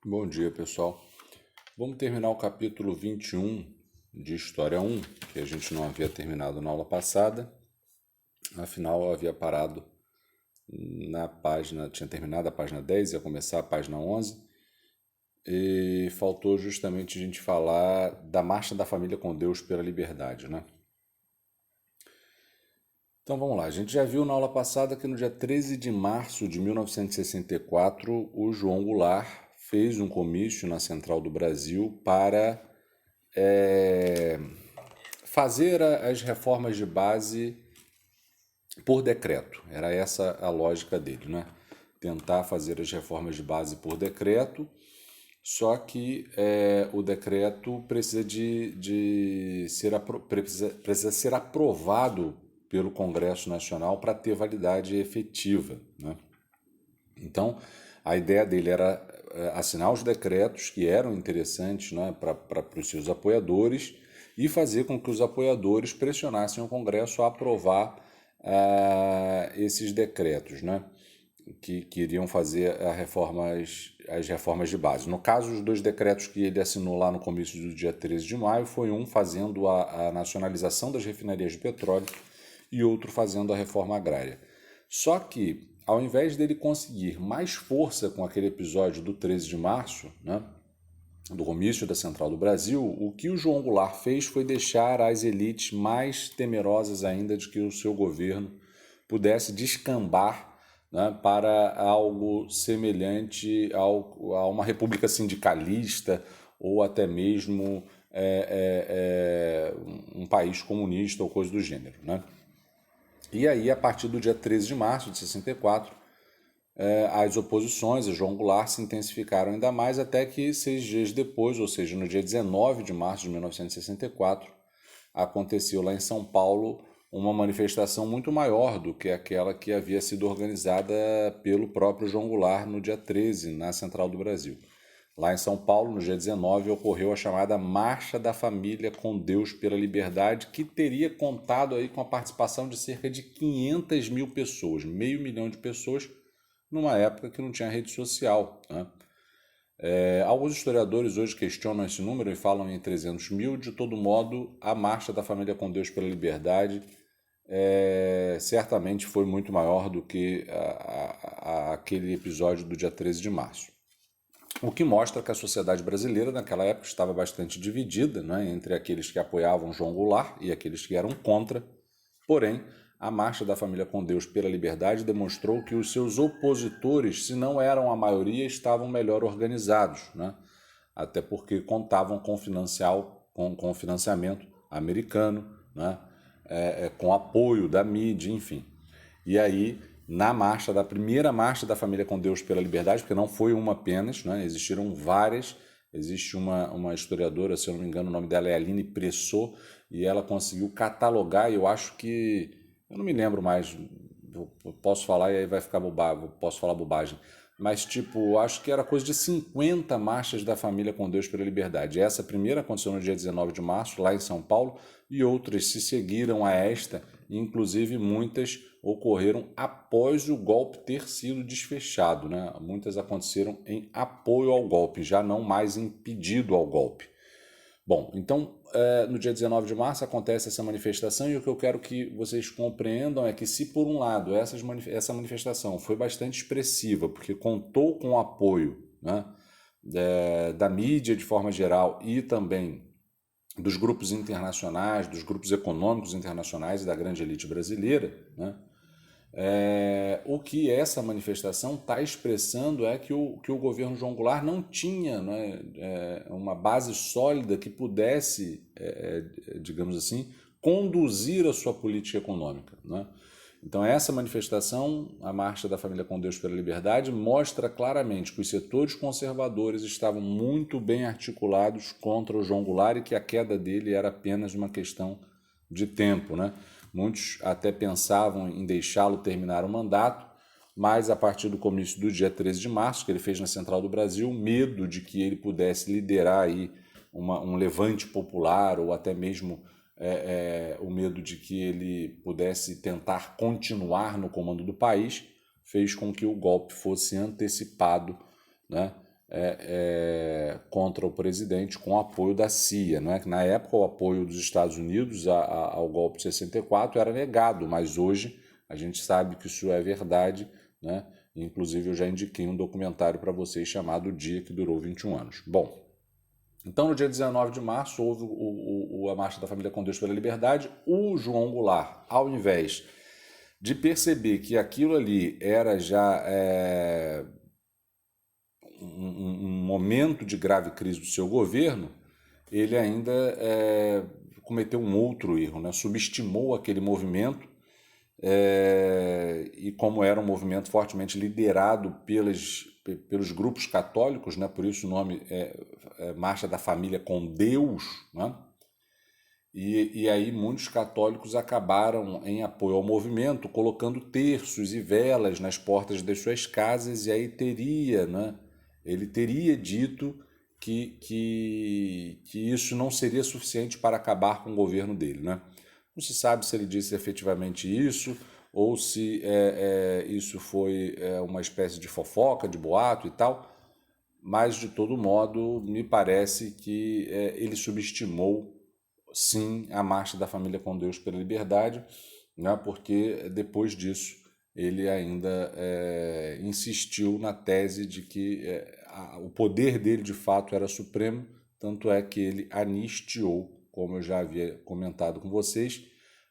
Bom dia, pessoal. Vamos terminar o capítulo 21 de História 1, que a gente não havia terminado na aula passada. Afinal, eu havia parado na página, tinha terminado a página 10, ia começar a página 11, e faltou justamente a gente falar da Marcha da Família com Deus pela Liberdade, né? Então vamos lá, a gente já viu na aula passada que no dia 13 de março de 1964, o João Goulart fez um comício na Central do Brasil para fazer as reformas de base por decreto. Era essa a lógica dele, né? Tentar fazer as reformas de base por decreto, só que o decreto precisa ser aprovado pelo Congresso Nacional para ter validade efetiva, né? Então, a ideia dele era assinar os decretos que eram interessantes, né, para os seus apoiadores e fazer com que os apoiadores pressionassem o Congresso a aprovar esses decretos, né, que iriam fazer as reformas de base. No caso, os dois decretos que ele assinou lá no comício do dia 13 de maio foi um fazendo a nacionalização das refinarias de petróleo e outro fazendo a reforma agrária. Só que, ao invés dele conseguir mais força com aquele episódio do 13 de março, né, do comício da Central do Brasil, o que o João Goulart fez foi deixar as elites mais temerosas ainda de que o seu governo pudesse descambar, né, para algo semelhante a uma república sindicalista ou até mesmo um país comunista ou coisa do gênero, né? E aí, a partir do dia 13 de março de 64, as oposições a João Goulart se intensificaram ainda mais até que 6 dias depois, ou seja, no dia 19 de março de 1964, aconteceu lá em São Paulo uma manifestação muito maior do que aquela que havia sido organizada pelo próprio João Goulart no dia 13, na Central do Brasil. Lá em São Paulo, no dia 19, ocorreu a chamada Marcha da Família com Deus pela Liberdade, que teria contado aí com a participação de cerca de 500 mil pessoas, meio milhão de pessoas, numa época que não tinha rede social, né? Alguns historiadores hoje questionam esse número e falam em 300 mil. De todo modo, a Marcha da Família com Deus pela Liberdade certamente foi muito maior do que aquele episódio do dia 13 de março. O que mostra que a sociedade brasileira naquela época estava bastante dividida, né, entre aqueles que apoiavam João Goulart e aqueles que eram contra. Porém, a Marcha da Família com Deus pela Liberdade demonstrou que os seus opositores, se não eram a maioria, estavam melhor organizados, né? Até porque contavam com financiamento americano, né? Com apoio da mídia, enfim. E aí, da primeira marcha da Família com Deus pela Liberdade, porque não foi uma apenas, né? Existiram várias. Existe uma historiadora, se eu não me engano, o nome dela é Aline Pressot, e ela conseguiu catalogar, e eu acho que, eu não me lembro mais, eu posso falar e aí vai ficar bobagem, posso falar bobagem, mas tipo, acho que era coisa de 50 marchas da Família com Deus pela Liberdade. Essa primeira aconteceu no dia 19 de março, lá em São Paulo, e outras se seguiram a esta, inclusive muitas ocorreram após o golpe ter sido desfechado, né? Muitas aconteceram em apoio ao golpe, já não mais em pedido ao golpe. Bom, então, no dia 19 de março acontece essa manifestação, e o que eu quero que vocês compreendam é que, se por um lado essa manifestação foi bastante expressiva, porque contou com o apoio, né, da mídia de forma geral e também dos grupos internacionais, dos grupos econômicos internacionais e da grande elite brasileira, né, o que essa manifestação está expressando é que o governo João Goulart não tinha, né, uma base sólida que pudesse, digamos assim, conduzir a sua política econômica, né? Então, essa manifestação, a Marcha da Família com Deus pela Liberdade, mostra claramente que os setores conservadores estavam muito bem articulados contra o João Goulart e que a queda dele era apenas uma questão de tempo, né? Muitos até pensavam em deixá-lo terminar o mandato, mas a partir do comício do dia 13 de março, que ele fez na Central do Brasil, medo de que ele pudesse liderar aí um levante popular ou até mesmo o medo de que ele pudesse tentar continuar no comando do país, fez com que o golpe fosse antecipado, né, contra o presidente com apoio da CIA. Não é? Que na época o apoio dos Estados Unidos ao golpe de 64 era negado, mas hoje a gente sabe que isso é verdade, né? Inclusive eu já indiquei um documentário para vocês chamado O Dia que Durou 21 anos. Bom, então no dia 19 de março houve a Marcha da Família com Deus pela Liberdade. O João Goulart, ao invés de perceber que aquilo ali era já um momento de grave crise do seu governo, ele ainda cometeu um outro erro, né? Subestimou aquele movimento e como era um movimento fortemente liderado pelos grupos católicos, né? Por isso o nome é Marcha da Família com Deus, né? E aí muitos católicos acabaram, em apoio ao movimento, colocando terços e velas nas portas das suas casas, e aí teria, né? Ele teria dito que isso não seria suficiente para acabar com o governo dele, né? Não se sabe se ele disse efetivamente isso ou se isso foi uma espécie de fofoca, de boato e tal, mas de todo modo me parece que ele subestimou sim a Marcha da Família com Deus pela Liberdade, né? Porque depois disso ele ainda insistiu na tese de que o poder dele de fato era supremo, tanto é que ele anistiou, como eu já havia comentado com vocês,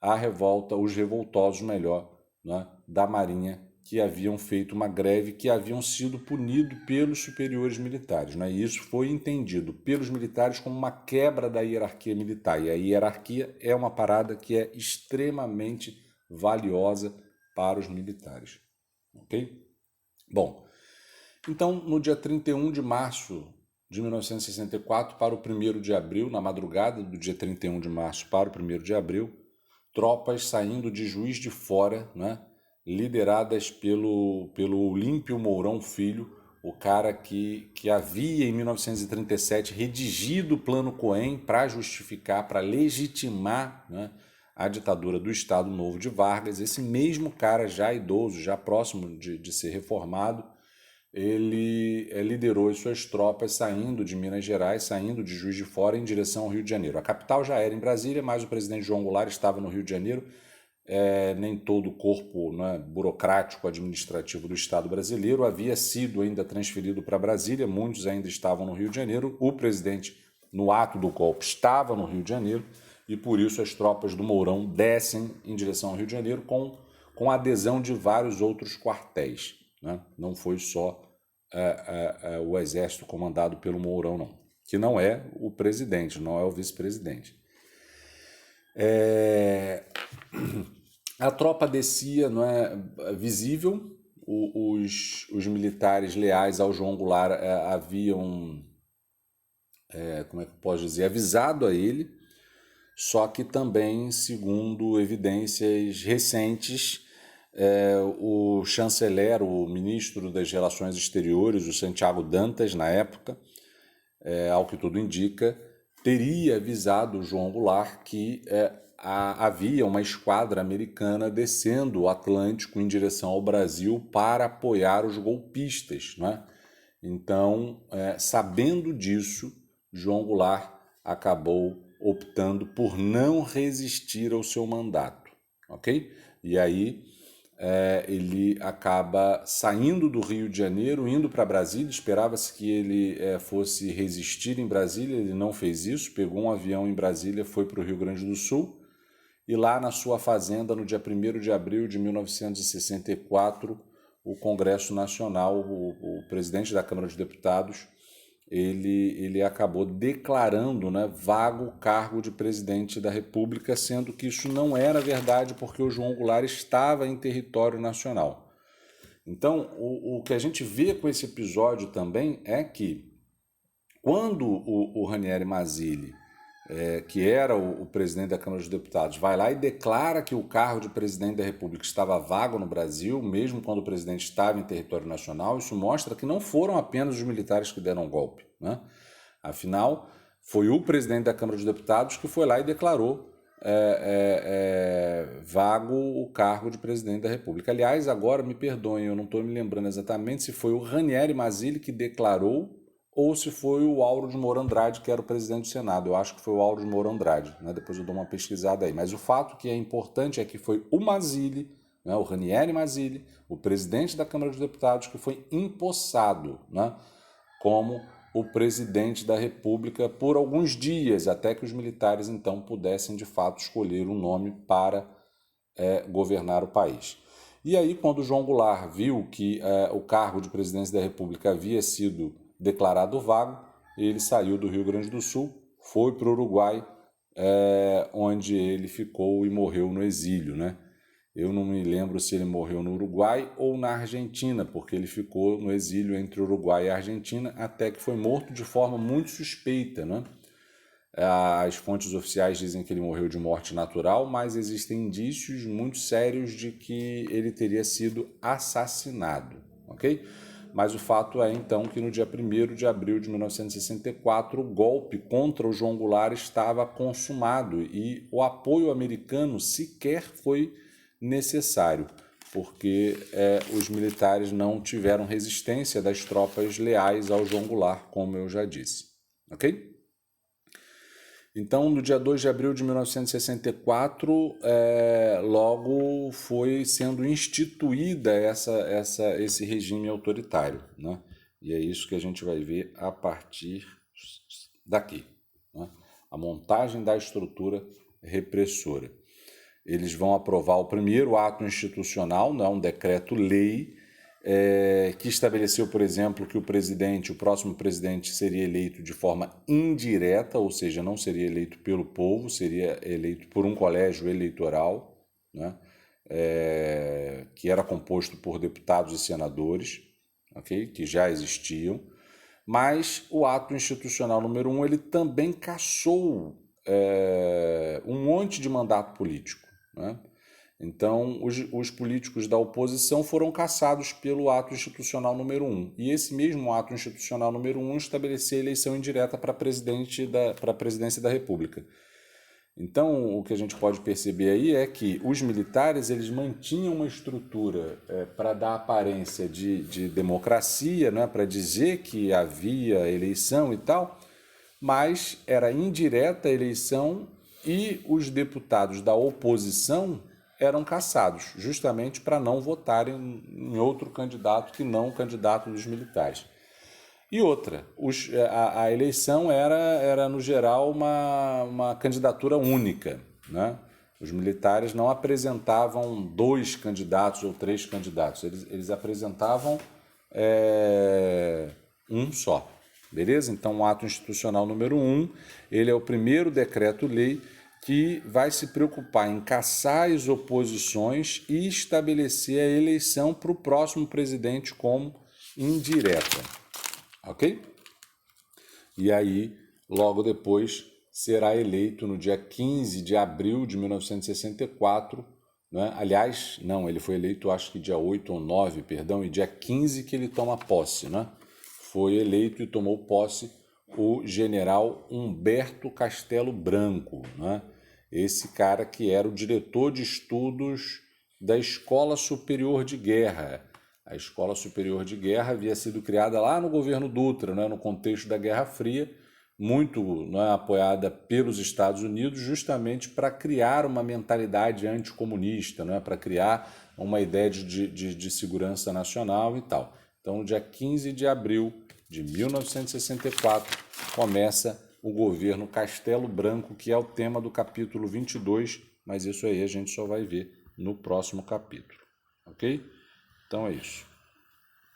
a revolta, os revoltosos melhor, né, da Marinha, que haviam feito uma greve, que haviam sido punidos pelos superiores militares, né? E isso foi entendido pelos militares como uma quebra da hierarquia militar, e a hierarquia é uma parada que é extremamente valiosa para os militares, ok? Bom, então no dia 31 de março de 1964 para o 1º de abril, na madrugada do dia 31 de março para o 1º de abril, tropas saindo de Juiz de Fora, né, lideradas pelo Olímpio Mourão Filho, o cara que havia em 1937 redigido o Plano Cohen para justificar, para legitimar, né, a ditadura do Estado Novo de Vargas. Esse mesmo cara, já idoso, já próximo de ser reformado, ele liderou as suas tropas saindo de Minas Gerais, saindo de Juiz de Fora em direção ao Rio de Janeiro. A capital já era em Brasília, mas o presidente João Goulart estava no Rio de Janeiro. Nem todo o corpo, né, burocrático administrativo do Estado brasileiro havia sido ainda transferido para Brasília, muitos ainda estavam no Rio de Janeiro. O presidente, no ato do golpe, estava no Rio de Janeiro e por isso as tropas do Mourão descem em direção ao Rio de Janeiro com a adesão de vários outros quartéis, né? Não foi só o exército comandado pelo Mourão, não, que não é o presidente, não é o vice-presidente. A tropa descia, não é visível, os militares leais ao João Goulart haviam, como é que eu posso dizer, avisado a ele, só que também, segundo evidências recentes, o chanceler, o ministro das Relações Exteriores, o Santiago Dantas, na época, ao que tudo indica, teria avisado o João Goulart que havia uma esquadra americana descendo o Atlântico em direção ao Brasil para apoiar os golpistas, né? Então, sabendo disso, João Goulart acabou optando por não resistir ao seu mandato, ok? E aí ele acaba saindo do Rio de Janeiro, indo para Brasília. Esperava-se que ele fosse resistir em Brasília, ele não fez isso, pegou um avião em Brasília, foi para o Rio Grande do Sul, e lá na sua fazenda, no dia 1º de abril de 1964, o Congresso Nacional, o presidente da Câmara dos Deputados, ele acabou declarando, né, vago o cargo de presidente da República, sendo que isso não era verdade, porque o João Goulart estava em território nacional. Então, o que a gente vê com esse episódio também é que, quando o Ranieri Mazzilli, que era o presidente da Câmara dos Deputados, vai lá e declara que o cargo de presidente da República estava vago no Brasil, mesmo quando o presidente estava em território nacional, isso mostra que não foram apenas os militares que deram golpe, né? Afinal, foi o presidente da Câmara dos Deputados que foi lá e declarou vago o cargo de presidente da República. Aliás, agora me perdoem, eu não estou me lembrando exatamente se foi o Ranieri Mazzilli que declarou ou se foi o Auro de Moura Andrade, que era o presidente do Senado. Eu acho que foi o Auro de Moura Andrade, né? Depois eu dou uma pesquisada aí. Mas o fato que é importante é que foi o Mazzilli, né? O Ranieri Mazzilli, o presidente da Câmara dos Deputados, que foi empossado, né? Como o presidente da República por alguns dias, até que os militares então pudessem de fato escolher um nome para governar o país. E aí, quando João Goulart viu que o cargo de presidência da República havia sido declarado vago, ele saiu do Rio Grande do Sul, foi para o Uruguai, onde ele ficou e morreu no exílio, né? Eu não me lembro se ele morreu no Uruguai ou na Argentina, porque ele ficou no exílio entre o Uruguai e a Argentina, até que foi morto de forma muito suspeita, né? As fontes oficiais dizem que ele morreu de morte natural, mas existem indícios muito sérios de que ele teria sido assassinado, ok? Mas o fato é, então, que no dia 1º de abril de 1964, o golpe contra o João Goulart estava consumado e o apoio americano sequer foi necessário, porque os militares não tiveram resistência das tropas leais ao João Goulart, como eu já disse, ok? Então, no dia 2 de abril de 1964, logo foi sendo instituída esse regime autoritário, né? E é isso que a gente vai ver a partir daqui, né? A montagem da estrutura repressora. Eles vão aprovar o primeiro ato institucional, né, um decreto-lei, que estabeleceu, por exemplo, que o próximo presidente seria eleito de forma indireta, ou seja, não seria eleito pelo povo, seria eleito por um colégio eleitoral, né, que era composto por deputados e senadores, okay, que já existiam. Mas o ato institucional número 1, ele também cassou um monte de mandato político, né? Então, os políticos da oposição foram cassados pelo ato institucional número 1. E esse mesmo ato institucional número 1 estabelecia a eleição indireta para a presidência da República. Então, o que a gente pode perceber aí é que os militares eles mantinham uma estrutura para dar aparência de democracia, né, para dizer que havia eleição e tal, mas era indireta a eleição e os deputados da oposição eram cassados, justamente para não votarem em outro candidato que não o candidato dos militares. E outra, a eleição era, no geral, uma candidatura única, né? Os militares não apresentavam 2 candidatos ou 3 candidatos, eles apresentavam um só, beleza? Então, o ato institucional número 1, ele é o primeiro decreto-lei que vai se preocupar em cassar as oposições e estabelecer a eleição para o próximo presidente como indireta, ok? E aí, logo depois, será eleito no dia 15 de abril de 1964, né? Aliás, não, ele foi eleito acho que dia 8 ou 9, perdão, e dia 15 que ele toma posse, né? Foi eleito e tomou posse o general Humberto Castelo Branco, né? Esse cara que era o diretor de estudos da Escola Superior de Guerra. A Escola Superior de Guerra havia sido criada lá no governo Dutra, né, no contexto da Guerra Fria, muito, né, apoiada pelos Estados Unidos, justamente para criar uma mentalidade anticomunista, né, para criar uma ideia de segurança nacional e tal. Então, no dia 15 de abril de 1964, começa o governo Castelo Branco, que é o tema do capítulo 22, mas isso aí a gente só vai ver no próximo capítulo, ok? Então é isso.